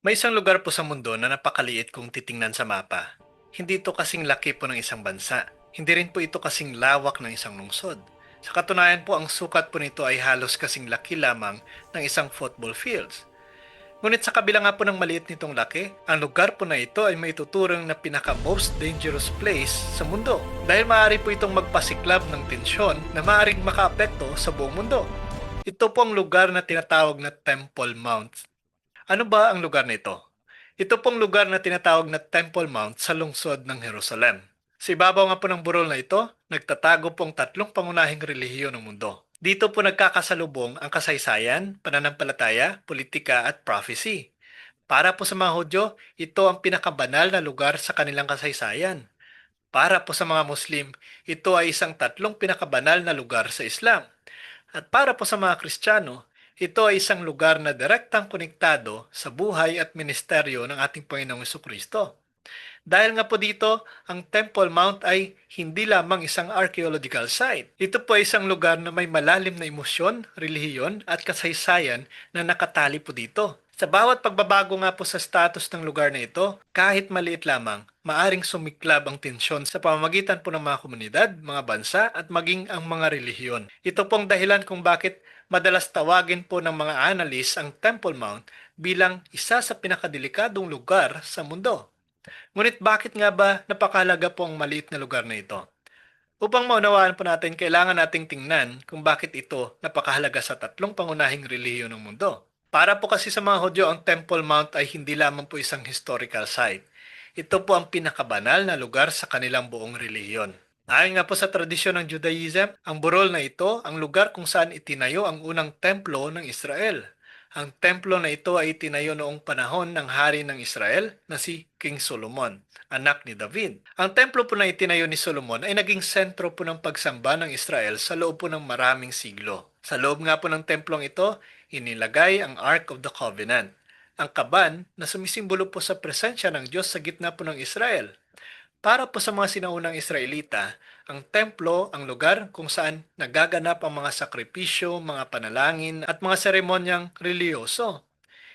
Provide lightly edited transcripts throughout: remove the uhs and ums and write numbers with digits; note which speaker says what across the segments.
Speaker 1: May isang lugar po sa mundo na napakaliit kung titingnan sa mapa. Hindi ito kasing laki po ng isang bansa. Hindi rin po ito kasing lawak ng isang lungsod. Sa katunayan po, ang sukat po nito ay halos kasing laki lamang ng isang football fields. Ngunit sa kabila nga po ng maliit nitong laki, ang lugar po na ito ay maituturang na pinaka-most dangerous place sa mundo dahil maaari po itong magpasiklab ng tensyon na maaaring makaapekto sa buong mundo. Ito po ang lugar na tinatawag na Temple Mount. Ano ba ang lugar na ito? Ito pong lugar na tinatawag na Temple Mount sa lungsod ng Jerusalem. Sa ibabaw nga po ng burol na ito, nagtatago pong tatlong pangunahing relihiyon ng mundo. Dito po nagkakasalubong ang kasaysayan, pananampalataya, politika at prophecy. Para po sa mga Hudyo, ito ang pinakabanal na lugar sa kanilang kasaysayan. Para po sa mga Muslim, ito ay isang tatlong pinakabanal na lugar sa Islam. At para po sa mga Kristiyano, ito ay isang lugar na direktang konektado sa buhay at ministeryo ng ating Panginoong Kristo. Dahil nga po dito, ang Temple Mount ay hindi lamang isang archaeological site. Ito po ay isang lugar na may malalim na emosyon, relihiyon at kasaysayan na nakatali po dito. Sa bawat pagbabago nga po sa status ng lugar na ito, kahit maliit lamang, maaring sumiklab ang tensyon sa pamamagitan po ng mga komunidad, mga bansa at maging ang mga relihiyon. Ito pong dahilan kung bakit madalas tawagin po ng mga analysts ang Temple Mount bilang isa sa pinakadelikadong lugar sa mundo. Ngunit bakit nga ba napakahalaga po ang maliit na lugar na ito? Upang maunawaan po natin, kailangan nating tingnan kung bakit ito napakahalaga sa tatlong pangunahing relihiyon ng mundo. Para po kasi sa mga Hudyo, ang Temple Mount ay hindi lamang po isang historical site. Ito po ang pinakabanal na lugar sa kanilang buong relihiyon. Ayon nga po sa tradisyon ng Judaism, ang burol na ito ang lugar kung saan itinayo ang unang templo ng Israel. Ang templo na ito ay itinayo noong panahon ng hari ng Israel na si King Solomon, anak ni David. Ang templo po na itinayo ni Solomon ay naging sentro po ng pagsamba ng Israel sa loob po ng maraming siglo. Sa loob nga po ng templong ito, inilagay ang Ark of the Covenant, ang kaban na sumisimbolo po sa presensya ng Diyos sa gitna po ng Israel. Para po sa mga sinaunang Israelita, ang templo ang lugar kung saan nagaganap ang mga sakripisyo, mga panalangin at mga seremonyang reliyoso.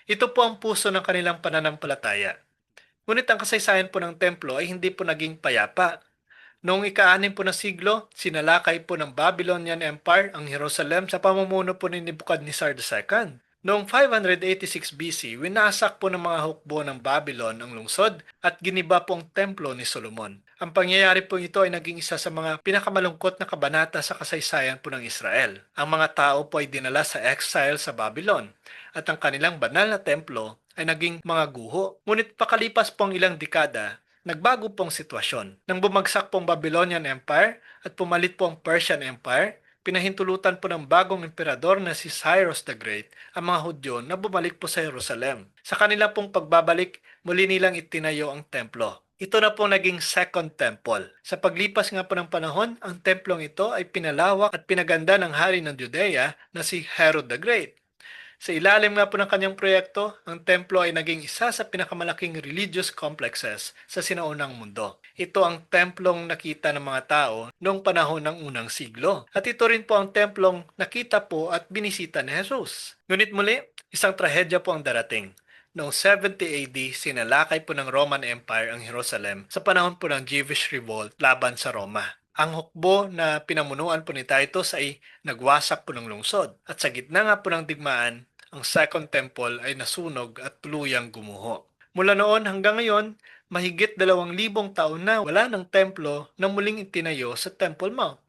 Speaker 1: Ito po ang puso ng kanilang pananampalataya. Ngunit ang kasaysayan po ng templo ay hindi po naging payapa. Noong ika-6 po na siglo, sinalakay po ng Babylonian Empire ang Jerusalem sa pamumuno po ni Nebuchadnezzar II. Noong 586 BC, winasak po ng mga hukbo ng Babylon ang lungsod at giniba po ang templo ni Solomon. Ang pangyayari po ito ay naging isa sa mga pinakamalungkot na kabanata sa kasaysayan po ng Israel. Ang mga tao po ay dinala sa exile sa Babylon at ang kanilang banal na templo ay naging mga guho. Ngunit pakalipas po ang ilang dekada, nagbago po ang sitwasyon. Nang bumagsak po ang Babylonian Empire at pumalit po ang Persian Empire, pinahintulutan po ng bagong emperador na si Cyrus the Great ang mga Hudyo na bumalik po sa Jerusalem. Sa kanila pong pagbabalik, muli nilang itinayo ang templo. Ito na po naging Second Temple. Sa paglipas nga po ng panahon, ang templong ito ay pinalawak at pinaganda ng hari ng Judea na si Herod the Great. Sa ilalim nga po ng kanyang proyekto, ang templo ay naging isa sa pinakamalaking religious complexes sa sinaunang mundo. Ito ang templong nakita ng mga tao noong panahon ng unang siglo. At ito rin po ang templong nakita po at binisita ni Jesus. Ngunit muli, isang trahedya po ang darating. Noong 70 AD, sinalakay po ng Roman Empire ang Jerusalem sa panahon po ng Jewish Revolt laban sa Roma. Ang hukbo na pinamunuan po ni Titus ay nagwasak po ng lungsod. At sa gitna nga po ng digmaan, ang Second Temple ay nasunog at tuluyang gumuho. Mula noon hanggang ngayon, mahigit 2,000 taon na wala ng templo na muling itinayo sa Temple Mount.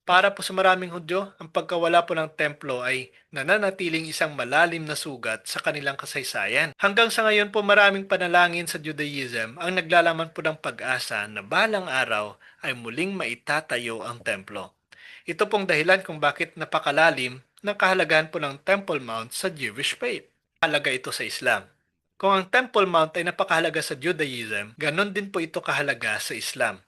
Speaker 1: Para po sa maraming Hudyo, ang pagkawala po ng templo ay nananatiling isang malalim na sugat sa kanilang kasaysayan. Hanggang sa ngayon po maraming panalangin sa Judaism ang naglalaman po ng pag-asa na balang araw ay muling maitatayo ang templo. Ito pong dahilan kung bakit napakalalim ng kahalagahan po ng Temple Mount sa Jewish faith. Halaga ito sa Islam. Kung ang Temple Mount ay napakahalaga sa Judaism, ganon din po ito kahalaga sa Islam.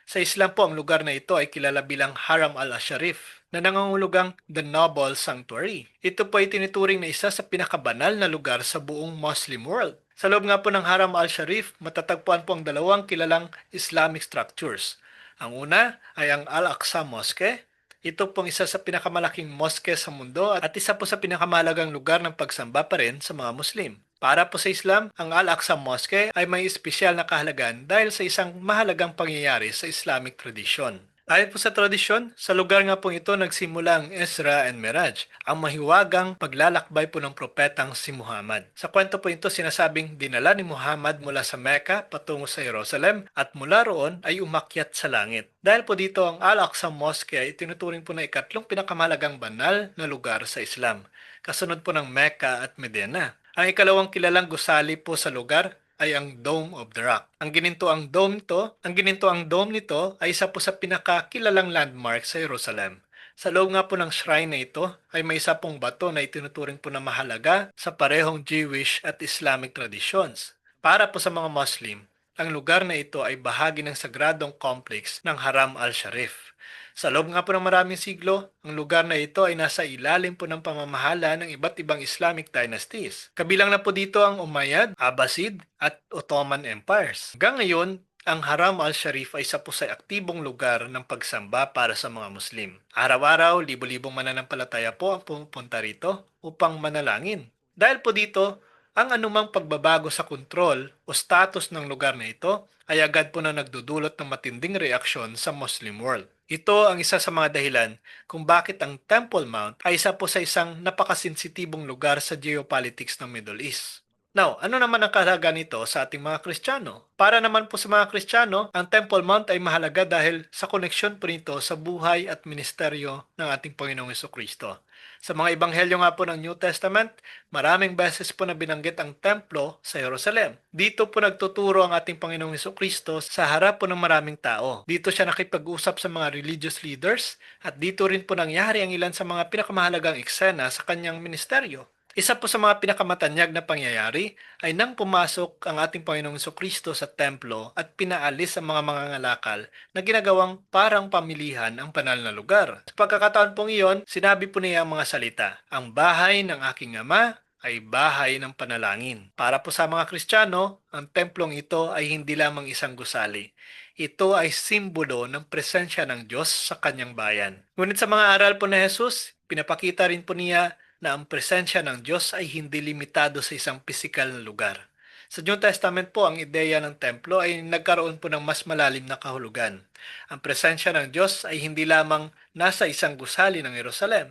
Speaker 1: Sa Islam po, ang lugar na ito ay kilala bilang Haram al-Asharif na nangangulugang The Noble Sanctuary. Ito po ay tinuturing na isa sa pinakabanal na lugar sa buong Muslim world. Sa loob nga po ng Haram al-Sharif, matatagpuan po ang dalawang kilalang Islamic structures. Ang una ay ang Al-Aqsa Mosque. Ito pong isa sa pinakamalaking mosque sa mundo at isa po sa pinakamahalagang lugar ng pagsamba pa rin sa mga Muslim. Para po sa Islam, ang Al-Aqsa Mosque ay may espesyal na kahalagan dahil sa isang mahalagang pangyayari sa Islamic tradition. Ayon po sa tradisyon, sa lugar nga po ito nagsimula ang Isra and Miraj, ang mahiwagang paglalakbay po ng propetang si Muhammad. Sa kwento po ito sinasabing dinala ni Muhammad mula sa Mecca patungo sa Jerusalem at mula roon ay umakyat sa langit. Dahil po dito ang Al-Aqsa Mosque ay tinuturing po na ikatlong pinakamahalagang banal na lugar sa Islam, kasunod po ng Mecca at Medina. Ang ikalawang kilalang gusali po sa lugar ay ang Dome of the Rock. Ang ginintoang dome nito ay isa po sa pinakakilalang landmark sa Jerusalem. Sa loob nga po ng shrine na ito ay may isa pong bato na itinuturing po na mahalaga sa parehong Jewish at Islamic traditions. Para po sa mga Muslim, ang lugar na ito ay bahagi ng sagradong complex ng Haram al-Sharif. Sa loob nga po ng maraming siglo, ang lugar na ito ay nasa ilalim po ng pamamahala ng iba't ibang Islamic dynasties. Kabilang na po dito ang Umayyad, Abbasid at Ottoman Empires. Hanggang ngayon, ang Haram al-Sharif ay isa po sa aktibong lugar ng pagsamba para sa mga Muslim. Araw-araw, libo-libong mananampalataya po ang pumupunta rito upang manalangin. Dahil po dito, ang anumang pagbabago sa kontrol o status ng lugar na ito ay agad po na nagdudulot ng matinding reaksyon sa Muslim world. Ito ang isa sa mga dahilan kung bakit ang Temple Mount ay isa po sa isang napakasensitibong lugar sa geopolitics ng Middle East. Now, ano naman ang kahalaga nito sa ating mga Kristiyano? Para naman po sa mga Kristiyano, ang Temple Mount ay mahalaga dahil sa koneksyon po nito sa buhay at ministeryo ng ating Panginoong Hesukristo. Sa mga ebanghelyo nga po ng New Testament, maraming beses po na binanggit ang templo sa Jerusalem. Dito po nagtuturo ang ating Panginoong Hesukristo sa harap po ng maraming tao. Dito siya nakipag-usap sa mga religious leaders at dito rin po nangyari ang ilan sa mga pinakamahalagang eksena sa kanyang ministeryo. Isa po sa mga pinakamatanyag na pangyayari ay nang pumasok ang ating Panginoong Hesukristo sa templo at pinaalis ang mga mangangalakal na ginagawang parang pamilihan ang banal na lugar. Sa pagkakataon pong iyon, sinabi po niya ang mga salita, "Ang bahay ng aking ama ay bahay ng panalangin." Para po sa mga Kristiyano, ang templong ito ay hindi lamang isang gusali. Ito ay simbolo ng presensya ng Diyos sa kanyang bayan. Ngunit sa mga aral po ni Jesus, pinapakita rin po niya na ang presensya ng Diyos ay hindi limitado sa isang pisikal na lugar. Sa New Testament po, ang ideya ng templo ay nagkaroon po ng mas malalim na kahulugan. Ang presensya ng Diyos ay hindi lamang nasa isang gusali ng Jerusalem.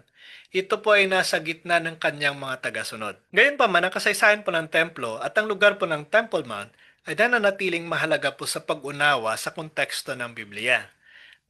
Speaker 1: Ito po ay nasa gitna ng kanyang mga tagasunod. Gayunpaman, ang kasaysayan po ng templo at ang lugar po ng Temple Mount ay nananatiling mahalaga po sa pag-unawa sa konteksto ng Biblia.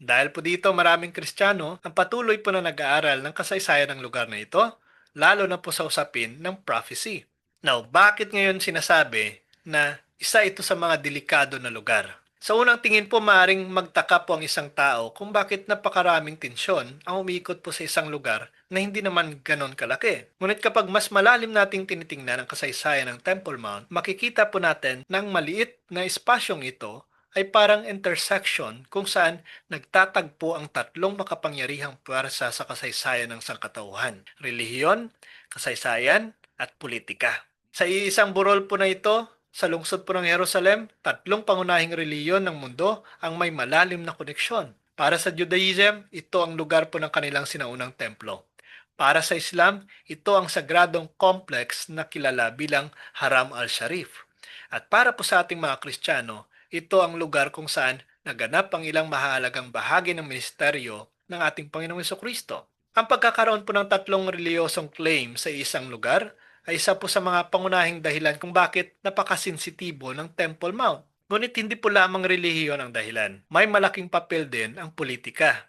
Speaker 1: Dahil po dito maraming Kristiyano ang patuloy po na nag-aaral ng kasaysayan ng lugar na ito, lalo na po sa usapin ng prophecy. Now, bakit ngayon sinasabi na isa ito sa mga delikado na lugar? Sa unang tingin po, maaring magtaka po ang isang tao kung bakit napakaraming tensyon ang umiikot po sa isang lugar na hindi naman ganon kalaki. Ngunit kapag mas malalim nating tinitingnan ang kasaysayan ng Temple Mount, makikita po natin na ang maliit na espasyong ito ay parang intersection kung saan nagtatagpo ang tatlong makapangyarihang puwersa sa kasaysayan ng sangkatauhan: relihiyon, kasaysayan, at politika. Sa iisang burol po na ito, sa lungsod po ng Jerusalem, tatlong pangunahing relihiyon ng mundo ang may malalim na koneksyon. Para sa Judaism, ito ang lugar po ng kanilang sinaunang templo. Para sa Islam, ito ang sagradong complex na kilala bilang Haram al-Sharif. At para po sa ating mga Kristiyano, ito ang lugar kung saan naganap ang ilang mahalagang bahagi ng ministeryo ng ating Panginoong Hesukristo. Ang pagkakaroon po ng tatlong reliyosong claim sa isang lugar ay isa po sa mga pangunahing dahilan kung bakit napakasensitibo ng Temple Mount. Ngunit hindi po lamang relihiyon ang dahilan. May malaking papel din ang politika.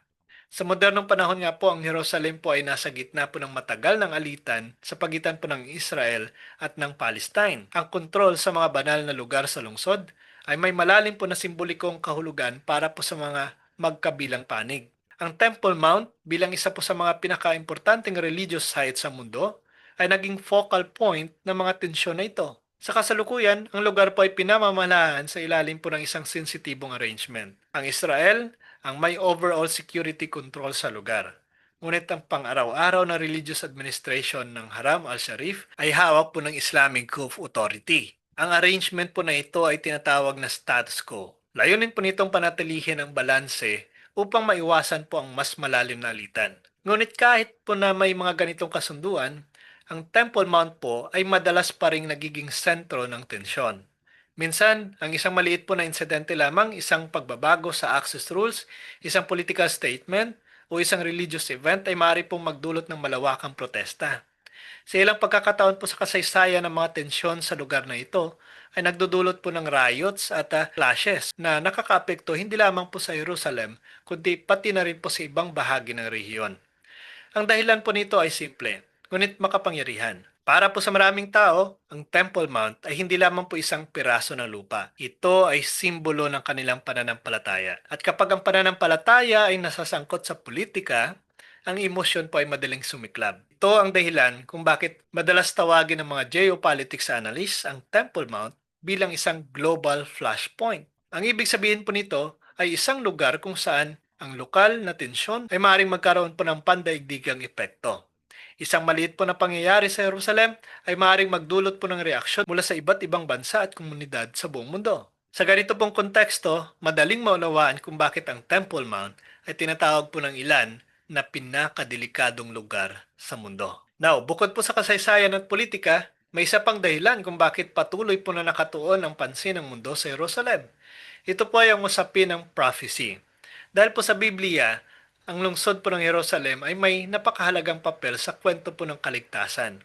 Speaker 1: Sa modernong panahon nga po, ang Jerusalem po ay nasa gitna po ng matagal ng alitan sa pagitan po ng Israel at ng Palestine. Ang kontrol sa mga banal na lugar sa lungsod ay may malalim po na simbolikong kahulugan para po sa mga magkabilang panig. Ang Temple Mount bilang isa po sa mga pinaka-importanteng religious site sa mundo ay naging focal point ng mga tensyon na ito. Sa kasalukuyan, ang lugar po ay pinamamalahan sa ilalim po ng isang sensitibong arrangement. Ang Israel ang may overall security control sa lugar. Ngunit ang pang-araw-araw na religious administration ng Haram al-Sharif ay hawak po ng Islamic Gulf Authority. Ang arrangement po na ito ay tinatawag na status quo. Layunin po nitong panatilihin ang balanse upang maiwasan po ang mas malalim na alitan. Ngunit kahit po na may mga ganitong kasunduan, ang Temple Mount po ay madalas pa ring nagiging sentro ng tensyon. Minsan, ang isang maliit po na insidente lamang, isang pagbabago sa access rules, isang political statement, o isang religious event ay maaari pong magdulot ng malawakang protesta. Sa ilang pagkakataon po sa kasaysayan ng mga tensyon sa lugar na ito, ay nagdudulot po ng riots at clashes na nakakaapekto hindi lamang po sa Jerusalem, kundi pati na rin po sa ibang bahagi ng rehiyon. Ang dahilan po nito ay simple, ngunit makapangyarihan. Para po sa maraming tao, ang Temple Mount ay hindi lamang po isang piraso ng lupa. Ito ay simbolo ng kanilang pananampalataya. At kapag ang pananampalataya ay nasasangkot sa politika, ang emosyon po ay madaling sumiklab. Ito ang dahilan kung bakit madalas tawagin ng mga geopolitics analysts ang Temple Mount bilang isang global flashpoint. Ang ibig sabihin po nito ay isang lugar kung saan ang lokal na tensyon ay maaaring magkaroon po ng pandaigdigang epekto. Isang maliit po na pangyayari sa Jerusalem ay maaaring magdulot po ng reaksyon mula sa iba't ibang bansa at komunidad sa buong mundo. Sa ganito pong konteksto, madaling maunawaan kung bakit ang Temple Mount ay tinatawag po ng ilan na pinakadelikadong lugar sa mundo. Now, bukod po sa kasaysayan at politika, may isa pang dahilan kung bakit patuloy po na nakatuon ang pansin ng mundo sa Jerusalem. Ito po ay ang usapin ng prophecy. Dahil po sa Biblia, ang lungsod po ng Jerusalem ay may napakahalagang papel sa kwento po ng kaligtasan.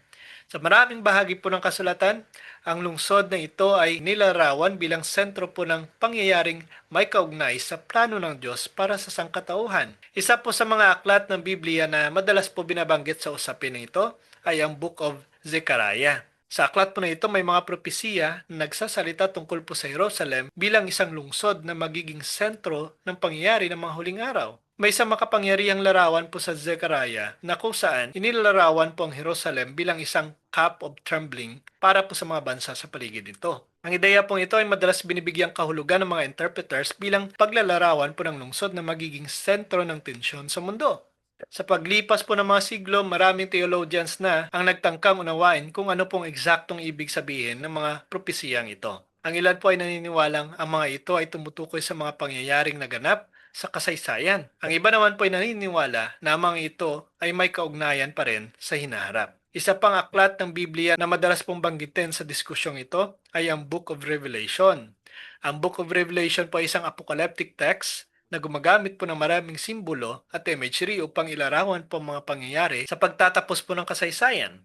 Speaker 1: Sa maraming bahagi po ng kasulatan, ang lungsod na ito ay nilarawan bilang sentro po ng pangyayaring may kaugnay sa plano ng Diyos para sa sangkatauhan. Isa po sa mga aklat ng Biblia na madalas po binabanggit sa usapin na ito ay ang Book of Zechariah. Sa aklat po na ito may mga propesiya na nagsasalita tungkol po sa Jerusalem bilang isang lungsod na magiging sentro ng pangyayari ng mga huling araw. May isang makapangyarihang larawan po sa Zechariah na kung saan inilalarawan po ang Jerusalem bilang isang cup of trembling para po sa mga bansa sa paligid nito. Ang ideya pong ito ay madalas binibigyang kahulugan ng mga interpreters bilang paglalarawan po ng lungsod na magiging sentro ng tensyon sa mundo. Sa paglipas po ng mga siglo, maraming theologians na ang nagtangkang unawain kung ano pong eksaktong ibig sabihin ng mga propesiyang ito. Ang ilan po ay naniniwalang ang mga ito ay tumutukoy sa mga pangyayaring naganap sa kasaysayan. Ang iba naman po ay naniniwala na ang mga ito ay may kaugnayan pa rin sa hinaharap. Isa pang aklat ng Biblia na madalas pong banggitin sa diskusyong ito ay ang Book of Revelation. Ang Book of Revelation po ay isang apocalyptic text na gumagamit po ng maraming simbolo at imagery upang ilarawan po ang mga pangyayari sa pagtatapos po ng kasaysayan.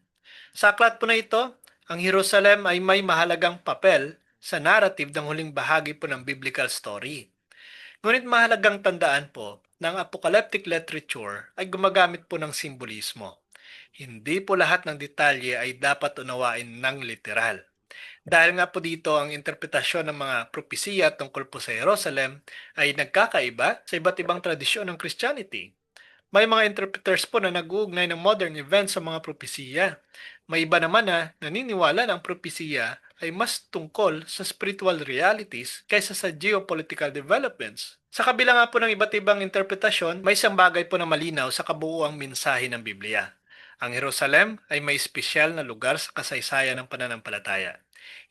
Speaker 1: Sa aklat po na ito, ang Jerusalem ay may mahalagang papel sa narrative ng huling bahagi po ng biblical story. Ngunit mahalagang tandaan po na ang apocalyptic literature ay gumagamit po ng simbolismo. Hindi po lahat ng detalye ay dapat unawain ng literal. Dahil nga po dito ang interpretasyon ng mga propesiya tungkol po sa Jerusalem ay nagkakaiba sa iba't ibang tradisyon ng Christianity. May mga interpreters po na nag-uugnay ng modern events sa mga propesiya. May iba naman na naniniwala na ang propesiya ay mas tungkol sa spiritual realities kaysa sa geopolitical developments. Sa kabila nga po ng iba't ibang interpretasyon, may isang bagay po na malinaw sa kabuuang mensahe ng Biblia. Ang Jerusalem ay may espesyal na lugar sa kasaysayan ng pananampalataya.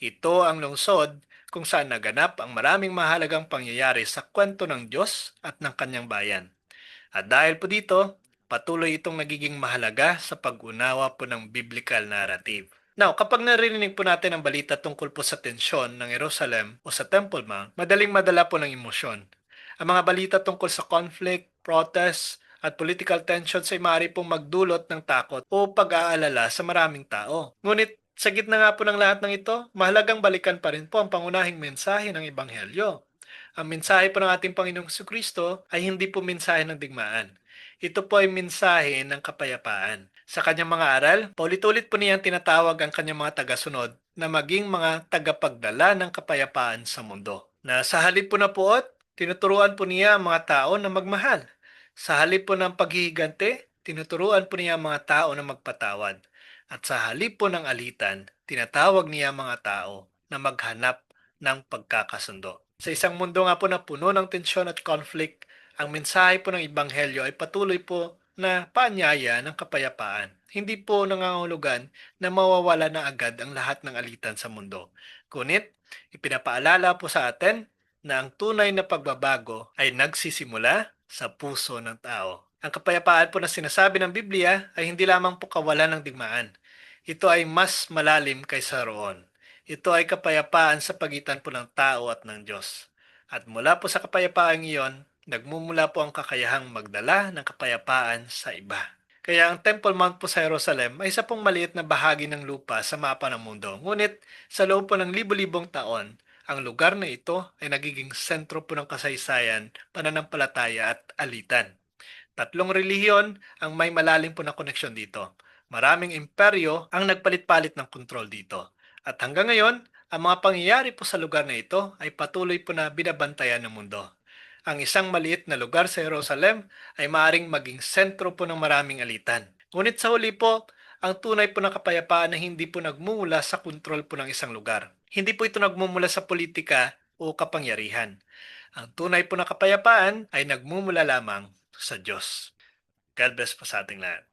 Speaker 1: Ito ang lungsod kung saan naganap ang maraming mahalagang pangyayari sa kwento ng Diyos at ng kanyang bayan. At dahil po dito, patuloy itong nagiging mahalaga sa pag-unawa po ng biblical narrative. Now, kapag narinig po natin ang balita tungkol po sa tensyon ng Jerusalem o sa Temple Mount, madaling madala po ng emosyon. Ang mga balita tungkol sa conflict, protests, at political tensions ay maaari pong magdulot ng takot o pag-aalala sa maraming tao. Ngunit sa gitna nga po ng lahat ng ito, mahalagang balikan pa rin po ang pangunahing mensahe ng Ebanghelyo. Ang mensahe po ng ating Panginoong Jesucristo ay hindi po mensahe ng digmaan. Ito po ay mensahe ng kapayapaan. Sa kanyang mga aral, paulit-ulit po niyang tinatawag ang kanyang mga tagasunod na maging mga tagapagdala ng kapayapaan sa mundo. Na sa halip po na puot, tinuturuan po niya ang mga tao na magmahal. Sa halip po ng paghihigante, tinuturuan po niya ang mga tao na magpatawad. At sa halip po ng alitan, tinatawag niya ang mga tao na maghanap ng pagkakasundo. Sa isang mundo nga po na puno ng tensyon at conflict, ang mensahe po ng Ebanghelyo ay patuloy po na paanyaya ng kapayapaan. Hindi po nangangahulugan na mawawala na agad ang lahat ng alitan sa mundo. Ngunit, ipinapaalala po sa atin na ang tunay na pagbabago ay nagsisimula sa puso ng tao. Ang kapayapaan po na sinasabi ng Biblia ay hindi lamang po kawalan ng digmaan. Ito ay mas malalim kaysa roon. Ito ay kapayapaan sa pagitan po ng tao at ng Diyos. At mula po sa kapayapaan iyon, nagmumula po ang kakayahang magdala ng kapayapaan sa iba. Kaya ang Temple Mount po sa Jerusalem ay isa pong maliit na bahagi ng lupa sa mapa ng mundo. Ngunit sa loob po ng libo-libong taon, ang lugar na ito ay nagiging sentro po ng kasaysayan, pananampalataya at alitan. Tatlong relihiyon ang may malalim po na koneksyon dito. Maraming imperyo ang nagpalit-palit ng kontrol dito. At hanggang ngayon, ang mga pangyayari po sa lugar na ito ay patuloy po na binabantayan ng mundo. Ang isang maliit na lugar sa Jerusalem ay maaring maging sentro po ng maraming alitan. Ngunit sa huli po, ang tunay po na kapayapaan na hindi po nagmumula sa kontrol po ng isang lugar. Hindi po ito nagmumula sa politika o kapangyarihan. Ang tunay po na kapayapaan ay nagmumula lamang sa Diyos. God bless po sa ating lahat.